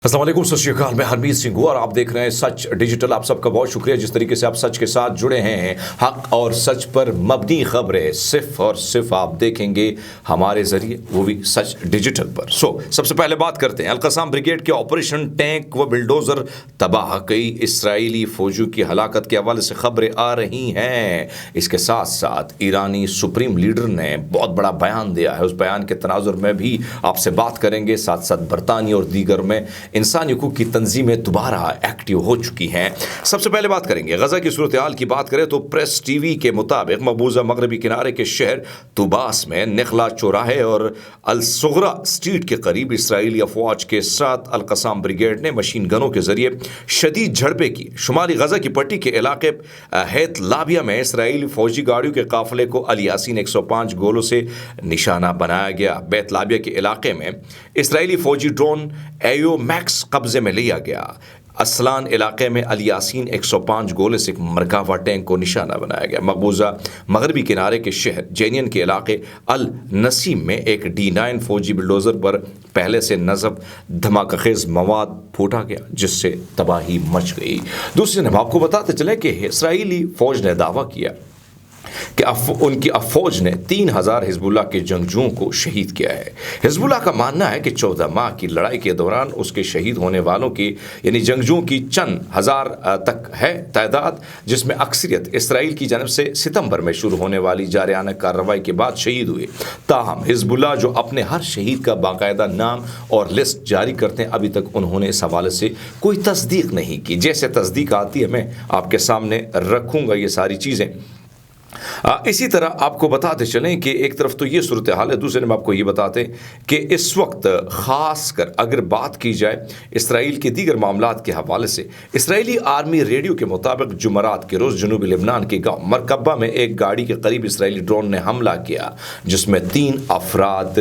अस्सलाम वालेकुम, सत श्री अकाल। मैं हरमीत सिंह हूँ और आप देख रहे हैं सच डिजिटल। आप सबका बहुत शुक्रिया जिस तरीके से आप सच के साथ जुड़े हैं। हक और सच पर मबनी खबरें सिर्फ और सिर्फ आप देखेंगे हमारे जरिए, वो भी सच डिजिटल पर। सबसे पहले बात करते हैं अल-क़स्साम ब्रिगेड के ऑपरेशन टैंक व बिल्डोजर तबाह। कई इसराइली फौजियों की हलाकत के हवाले से खबरें आ रही हैं। इसके साथ साथ ईरानी सुप्रीम लीडर ने बहुत बड़ा बयान दिया है, उस बयान के तनाजुर में भी आपसे बात करेंगे। साथ साथ बरतानिया और दीगर में इंसानी हकूक़ की तंजीमें दोबारा एक्टिव हो चुकी हैं। सबसे पहले बात करेंगे गजा की सूरत हाल की। बात करें तो प्रेस टीवी के मुताबिक मकबूजा मगरबी किनारे के शहर तुबास में निखला चौराहे और अल-सुगरा स्ट्रीट के करीब इसराइली अफवाज के साथ अल-क़स्साम ब्रिगेड ने मशीन गनों के जरिए शदीद झड़पें की। शुमाली गजा की पट्टी के इलाके हैत लाबिया में इसराइली फौजी गाड़ियों के काफिले को अल यासीन 105 गोलों से निशाना बनाया गया। बैत लाबिया के इलाके में इसराइली फौजी ड्रोन एयो मैक्स कब्जे में लिया गया। असलान इलाके में अल यासीन 105 गोले से एक मरकावा टैंक को निशाना बनाया गया। मकबूजा मगरबी किनारे के शहर जेनियन के इलाके अल नसीम में एक D9 फौजी बुलडोज़र पर पहले से नज़ब धमाकाखेज़ मवाद फूटा गया, जिससे तबाही मच गई। दूसरी तरफ आपको बताते चले कि इसराइली फ़ौज ने दावा किया कि उनकी फ़ौज ने 3000 हिजबुल्लाह के जंगजुओं को शहीद किया है। हिजबुल्लाह का मानना है कि 14 माह की लड़ाई के दौरान उसके शहीद होने वालों की यानी जंगजुओं की चंद हज़ार तक है तादाद, जिसमें अक्सरियत इसराइल की जानब से सितंबर में शुरू होने वाली जारियाना कार्रवाई के बाद शहीद हुए। ताहम हिजबुल्लाह जो अपने हर शहीद का बाकायदा नाम और लिस्ट जारी करते हैं, अभी तक उन्होंने इस हवाले से कोई तस्दीक नहीं की। जैसे तस्दीक आती है मैं आपके सामने रखूँगा ये सारी चीज़ें। इसी तरह आपको बताते चलें कि एक तरफ तो ये सूरत हाल है, दूसरे में आपको ये बताते कि इस वक्त ख़ास कर अगर बात की जाए इसराइल के दीगर मामलात के हवाले से, इसराइली आर्मी रेडियो के मुताबिक जुमरात के रोज़ जनूबी लेबनान के गाँव मरकबा में एक गाड़ी के करीब इसराइली ड्रोन ने हमला किया, जिसमें 3 अफराद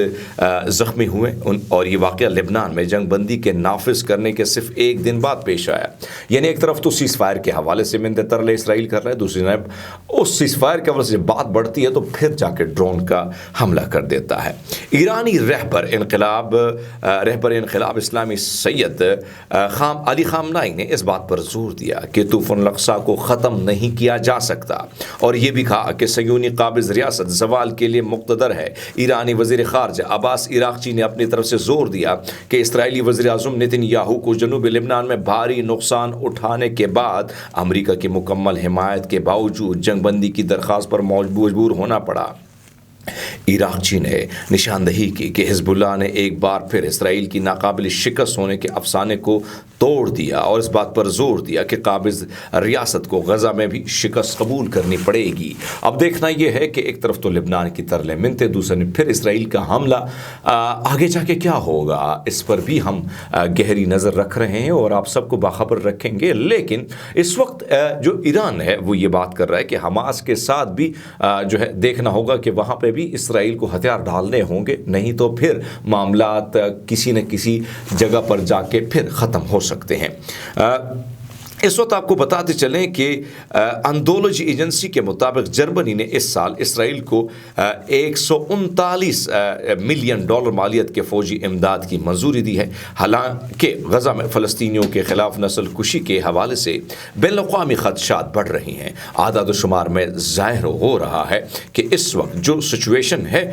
ज़ख्मी हुए। और ये वाक़या लेबनान में जंग बंदी के नाफिज करने के सिर्फ एक दिन बाद पेश आया। यानी एक तरफ तो सीज़ फायर के हवाले से मिन्नत तरले इसराइल कर रहा है, दूसरी तरफ उस सीज़ फायर के वजह से बात बढ़ती है तो फिर जाके ड्रोन का हमला कर देता है। ईरानी रहबर इनकलाब इस्लामी सैयद अली खामनाई ने इस बात पर जोर दिया कि तूफ़ान अल-अक़सा को ख़त्म नहीं किया जा सकता, और ये भी कहा कि सयूनी काबिज़ रियासत ज़वाल के लिए मुक़्तदर है। ईरानी वज़ीर ख़ारजा अब्बास इराक़ची ने अपनी तरफ से जोर दिया कि इसराइली वज़ीर आज़म नेतन्याहू को जनूबी लेबनान में भारी नुकसान उठाने के बाद अमरीका की मुकम्मल हिमायत के बावजूद जंगबंदी की दरख्वास्त पर मजबूर होना पड़ा। इराक़ची ने निशानदही की कि हिजबुल्लाह ने एक बार फिर इसराइल की नाकाबिल शिकस्त होने के अफसाने को तोड़ दिया और इस बात पर जोर दिया कि काबिज़ रियासत को गज़ा में भी शिकस्त कबूल करनी पड़ेगी। अब देखना यह है कि एक तरफ तो लेबनान की तरले मिनते, दूसरे फिर इसराइल का हमला। आगे जाके क्या होगा इस पर भी हम गहरी नज़र रख रहे हैं और आप सबको बाखबर रखेंगे। लेकिन इस वक्त जो ईरान है वो ये बात कर रहा है कि हमास के साथ भी जो है देखना होगा कि वहाँ पर भी इसराइल को हथियार डालने होंगे, नहीं तो फिर मामलात किसी न किसी जगह पर जाके फिर ख़त्म हो सकते हैं। इस वक्त आपको बताते चलें कि एंथोलॉजी एजेंसी के मुताबिक जर्मनी ने इस साल इसराइल को $139 मिलियन मालियत के फ़ौजी इमदाद की मंजूरी दी है। हालांकि गज़ा में फ़लस्तीनियों के ख़िलाफ़ नस्ल कुशी के हवाले से बैनुल-अक़वामी ख़दशात बढ़ रही हैं। आदाद शुमार में ज़ाहिर हो रहा है कि इस वक्त जो सिचुएशन है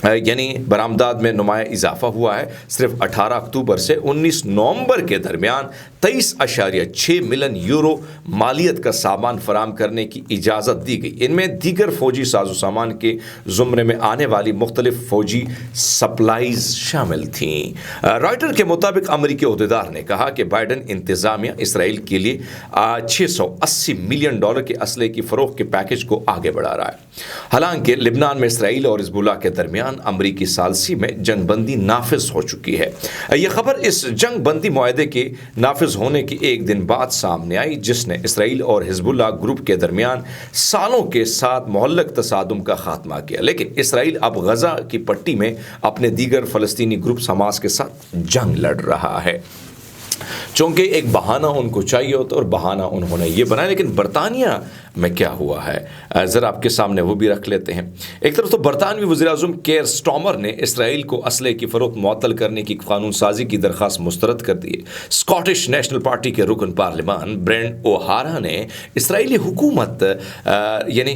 यानी बरामदात में नुमाया इजाफा हुआ है। सिर्फ 18 अक्टूबर से 19 नवंबर के दरमियान 23.6 मिलियन यूरो मालियत का सामान फराम करने की इजाज़त दी गई। इनमें दीगर फ़ौजी साजो सामान के ज़ुमरे में आने वाली मुख्तलिफ फ़ौजी सप्लाईज शामिल थीं। रॉयटर के मुताबिक अमरीकी अहदेदार ने कहा कि बाइडन इंतज़ामिया इसराइल के लिए $680 मिलियन के असले की फ़रोख्त के पैकेज को आगे बढ़ा रहा है। हालांकि लेबनान में इसराइल और हिजबुल्लाह के दरमियान अमरीकी सालसी में जंग बंदी नाफिज हो चुकी है। यह खबर इस जंग बंदी मुआहदे के नाफिज होने की एक दिन बाद सामने आई, जिसने इसराइल और हिजबुल्लाह ग्रुप के दरमियान सालों के साथ मुअल्लक तसादुम का खात्मा किया। लेकिन इसराइल अब गजा की पट्टी में अपने दीगर फ़लस्तीनी ग्रुप हमास के साथ जंग लड़ रहा है। चूँकि एक बहाना उनको चाहिए होता और बहाना उन्होंने ये बनाया। लेकिन बरतानिया में क्या हुआ है, ज़रा आपके सामने वो भी रख लेते हैं। एक तरफ तो बरतानवी वज़ीर-ए-आज़म केयर स्टार्मर ने इसराइल को असले की फ़रोख्त मुअत्तल करने की कानून साजी की दरख्वास्त मुस्तरद कर दी है। स्कॉटिश नेशनल पार्टी के रुकन पार्लिमान ब्रेंड ओहारा ने इसराइली हुकूमत यानी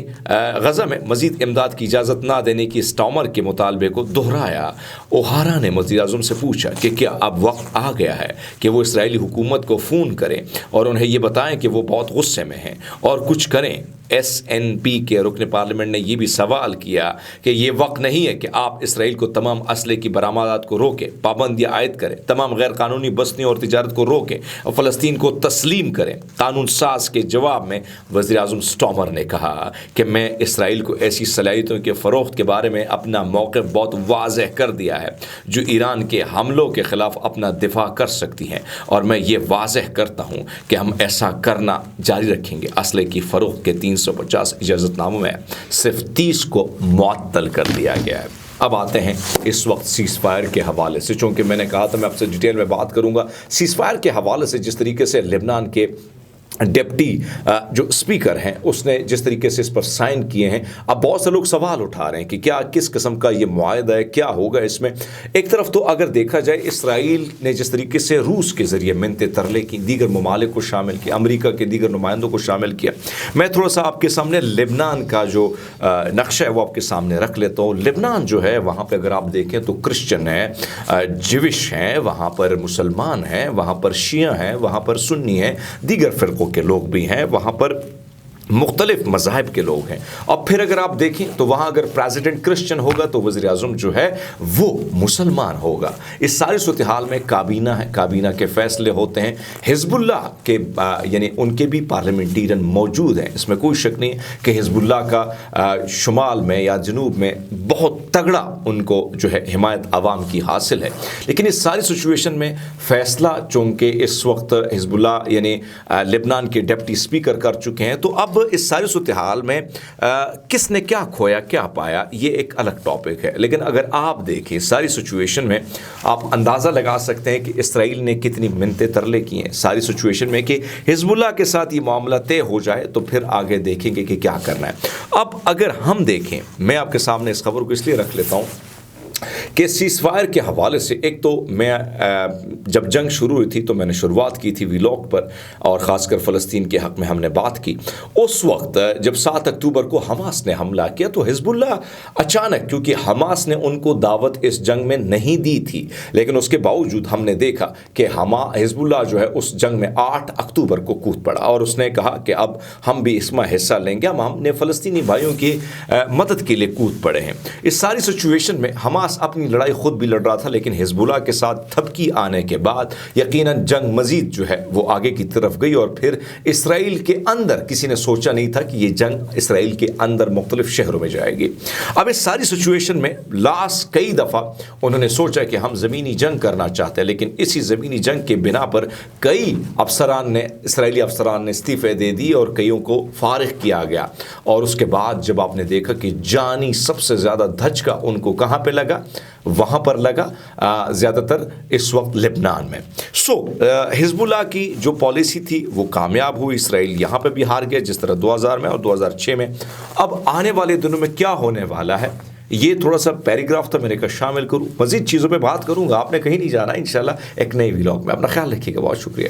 गज़ा में मज़ीद इमदाद की इजाज़त ना देने की स्टार्मर के मुतालबे को दोहराया। ओहारा ने वज़ीर-ए-आज़म से पूछा कि क्या अब वक्त आ गया है कि वो इसराइली हुकूमत को फ़ोन करें और उन्हें ये बताएं कि वो बहुत गुस्से में हैं और कुछ करें। SNP के रुकन पार्लियामेंट ने यह भी सवाल किया कि ये वक्त नहीं है कि आप इसराइल को तमाम असले की बरामदात को रोकें, पाबंदियाँ आयद करें, तमाम गैर कानूनी बस्तियों और तिजारत को रोकें और फ़लस्तीन को तस्लीम करें। कानून साज के जवाब में वज़ीर-ए-आज़म स्टार्मर ने कहा कि मैं इसराइल को ऐसी सलाहियतों के फ़रोख्त के बारे में अपना मौक़िफ़ बहुत वाज़ेह कर दिया है जो ईरान के हमलों के ख़िलाफ़ अपना दिफा कर सकती हैं, और मैं ये वाज़ेह करता हूँ कि हम ऐसा करना जारी रखेंगे। असले की फ़रोख्त के 350 इजाज़तनामों में सिर्फ 30 को मुअत्तल कर दिया गया है। अब आते हैं इस वक्त सीज़ फायर के हवाले से, चूँकि मैंने कहा था मैं आपसे डिटेल में बात करूँगा। सीज़ फायर के हवाले से जिस तरीके से लेबनान के डिप्टी जो स्पीकर हैं उसने जिस तरीके से इस पर साइन किए हैं, अब बहुत से लोग सवाल उठा रहे हैं कि क्या किस किस्म का ये मुआहदा है, क्या होगा इसमें। एक तरफ तो अगर देखा जाए इसराइल ने जिस तरीके से रूस के ज़रिए मिन्नतें तरले की, दीगर ममालिक को शामिल किया, अमेरिका के दीगर नुमाइंदों को शामिल किया, मैं थोड़ा सा आपके सामने लेबनान का जो नक्शा है वो आपके सामने रख लेता हूँ। लेबनान जो है वहाँ पर अगर आप देखें तो क्रिश्चन है, जिविश हैं, वहाँ पर मुसलमान हैं, वहाँ पर शिया हैं, वहाँ पर सुन्नी हैं, दीगर फ़िरक़ों के लोग भी हैं, वहाँ पर मुख्तलिफ मज़ाहिब के लोग हैं। और फिर अगर आप देखें तो वहाँ अगर प्रेसिडेंट क्रिश्चियन होगा तो वज़ीर-ए-आज़म जो है वो मुसलमान होगा। इस सारी सूरत हाल में काबीना है, काबीना के फ़ैसले होते हैं। हिज़्बुल्लाह के यानी उनके भी पार्लियामेंटेरियन मौजूद हैं, इसमें कोई शक नहीं कि हिज़्बुल्लाह का शुमाल में या जनूब में बहुत तगड़ा उनको जो है हिमायत आवाम की हासिल है। लेकिन इस सारी सिचुएशन में फ़ैसला चूँकि इस वक्त हिज़्बुल्लाह यानी लेबनान के डिप्टी स्पीकर कर चुके हैं, तो अब इस सारी सूरत हाल में किसने क्या खोया क्या पाया ये एक अलग टॉपिक है। लेकिन अगर आप देखें सारी सिचुएशन में आप अंदाज़ा लगा सकते हैं कि इसराइल ने कितनी मिन्नतें तरले की हैं सारी सिचुएशन में कि हिज़्बुल्लाह के साथ ये मामला तय हो जाए तो फिर आगे देखेंगे कि क्या करना है। अब अगर हम देखें, मैं आपके सामने इस खबर को इसलिए रख लेता हूँ कि सीज़ फायर के हवाले से, एक तो मैं जब जंग शुरू हुई थी तो मैंने शुरुआत की थी व्लॉग पर और ख़ासकर फ़लस्तीन के हक़ में हमने बात की। उस वक्त जब 7 अक्टूबर को हमास ने हमला किया तो हिज़्बुल्लाह अचानक, क्योंकि हमास ने उनको दावत इस जंग में नहीं दी थी, लेकिन उसके बावजूद हमने देखा कि हिज़्बुल्लाह जो है उस जंग में 8 अक्टूबर को कूद पड़ा और उसने कहा कि अब हम भी इसमें हिस्सा लेंगे, हमने फ़लस्तीनी भाइयों की मदद के लिए कूद पड़े हैं। इस सारी सिचुएशन में हमास अपनी लड़ाई खुद भी लड़ रहा था, लेकिन हिज़्बुल्लाह के साथ थपकी आने के बाद यकीनन जंग मज़ीद जो है वो आगे की तरफ गई और फिर इसराइल के अंदर किसी ने सोचा नहीं था कि ये जंग इसराइल के अंदर मुख्तलिफ शहरों में जाएगी। अब इस सारी सिचुएशन में लास्ट कई दफ़ा उन्होंने सोचा कि हम ज़मीनी जंग करना चाहते हैं, लेकिन इसी ज़मीनी जंग के बिना पर कई इसराइली अफसरान ने इस्तीफ़े दे दी और कईयों को फारिग किया गया। और उसके बाद जब आपने देखा कि जानी सबसे ज़्यादा धचका उनको कहाँ पे लगा, वहाँ पर लगा ज़्यादातर इस वक्त लेबनान में। हिज़्बुल्लाह की जो पॉलिसी थी वो कामयाब हुई, इसराइल यहाँ पे भी हार गया जिस तरह 2000 में और 2006 में। अब आने वाले दिनों में क्या होने वाला है ये थोड़ा सा पैराग्राफ था मैंने कहा शामिल करूँ, मज़ीद चीज़ों पे बात करूँगा। आपने कहीं नहीं जाना, इंशाल्लाह एक नई व्लॉग में। अपना ख्याल रखिएगा, बहुत शुक्रिया।